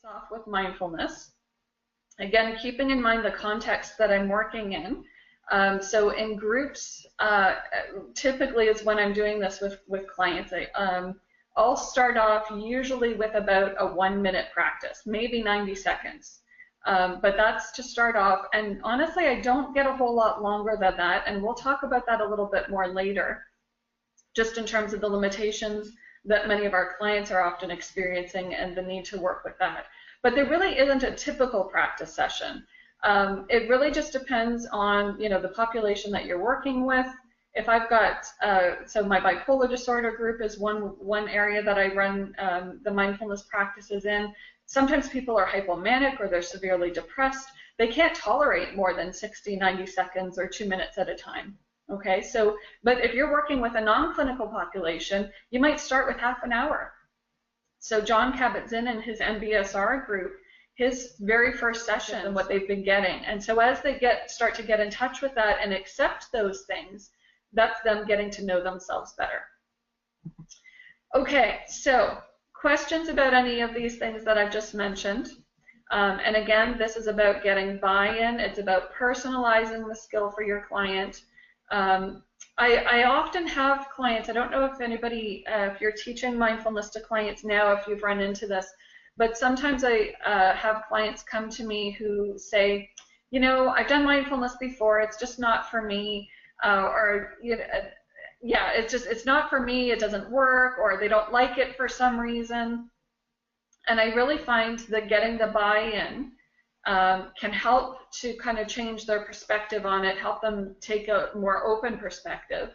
Off with mindfulness. Again, keeping in mind the context that I'm working in. So in groups, typically is when I'm doing this with clients. I'll start off usually with about a 1-minute practice, maybe 90 seconds. But that's to start off. And honestly, I don't get a whole lot longer than that. And we'll talk about that a little bit more later, just in terms of the limitations that many of our clients are often experiencing and the need to work with that. But there really isn't a typical practice session. It really just depends on, the population that you're working with. If I've got, so my bipolar disorder group is one area that I run the mindfulness practices in. Sometimes people are hypomanic or they're severely depressed. They can't tolerate more than 60, 90 seconds or 2 minutes at a time. Okay, so, but if you're working with a non-clinical population, you might start with half an hour. So John Kabat-Zinn and his MBSR group, his very first session and what they've been getting. And so as they start to get in touch with that and accept those things, that's them getting to know themselves better. Okay, so questions about any of these things that I've just mentioned. And again, this is about getting buy-in. It's about personalizing the skill for your client. I often have clients, I don't know if anybody, if you're teaching mindfulness to clients now, if you've run into this, but sometimes I have clients come to me who say, I've done mindfulness before, it's just not for me, yeah, it's not for me, it doesn't work, or they don't like it for some reason. And I really find that getting the buy-in can help to kind of change their perspective on it, help them take a more open perspective.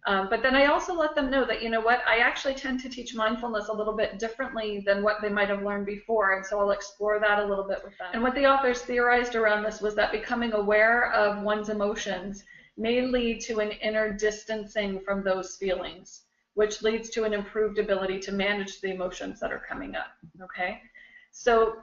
But then I also let them know that, I actually tend to teach mindfulness a little bit differently than what they might have learned before, and so I'll explore that a little bit with them. And what the authors theorized around this was that becoming aware of one's emotions may lead to an inner distancing from those feelings, which leads to an improved ability to manage the emotions that are coming up, okay? So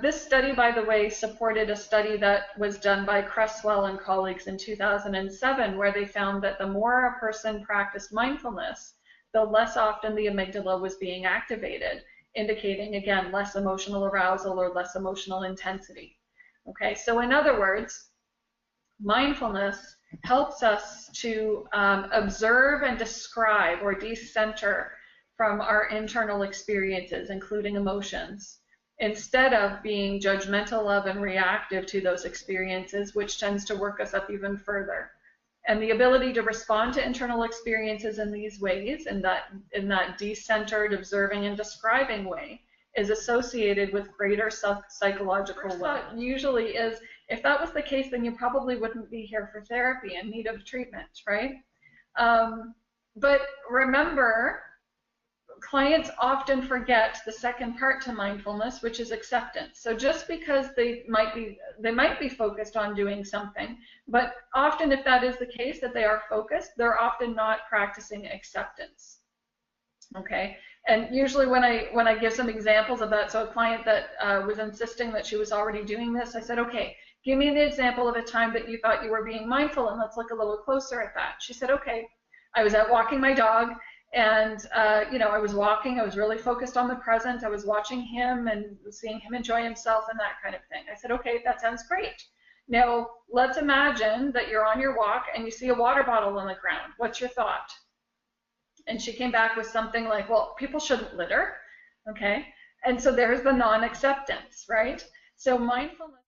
this study, by the way, supported a study that was done by Cresswell and colleagues in 2007, where they found that the more a person practiced mindfulness, the less often the amygdala was being activated, indicating, again, less emotional arousal or less emotional intensity. Okay, so in other words, mindfulness helps us to observe and describe or decenter from our internal experiences, including emotions, instead of being judgmental of and reactive to those experiences, which tends to work us up even further. And the ability to respond to internal experiences in these ways, in that decentered, observing, and describing way, is associated with greater psychological well-being. Usually is, if that was the case, then you probably wouldn't be here for therapy and need of treatment, right? But remember, clients often forget the second part to mindfulness, which is acceptance. So just because they might be focused on doing something, but often if that is the case, that they are focused, they're often not practicing acceptance. Okay, and usually when I give some examples of that, so a client that was insisting that she was already doing this, I said, okay, give me the example of a time that you thought you were being mindful, and let's look a little closer at that. She said, okay, I was out walking my dog, and I was walking, I was really focused on the present, I was watching him and seeing him enjoy himself and that kind of thing. I said, okay, that sounds great. Now, let's imagine that you're on your walk and you see a water bottle on the ground. What's your thought? And she came back with something like, well, people shouldn't litter, okay? And so there's the non-acceptance, right? So mindfulness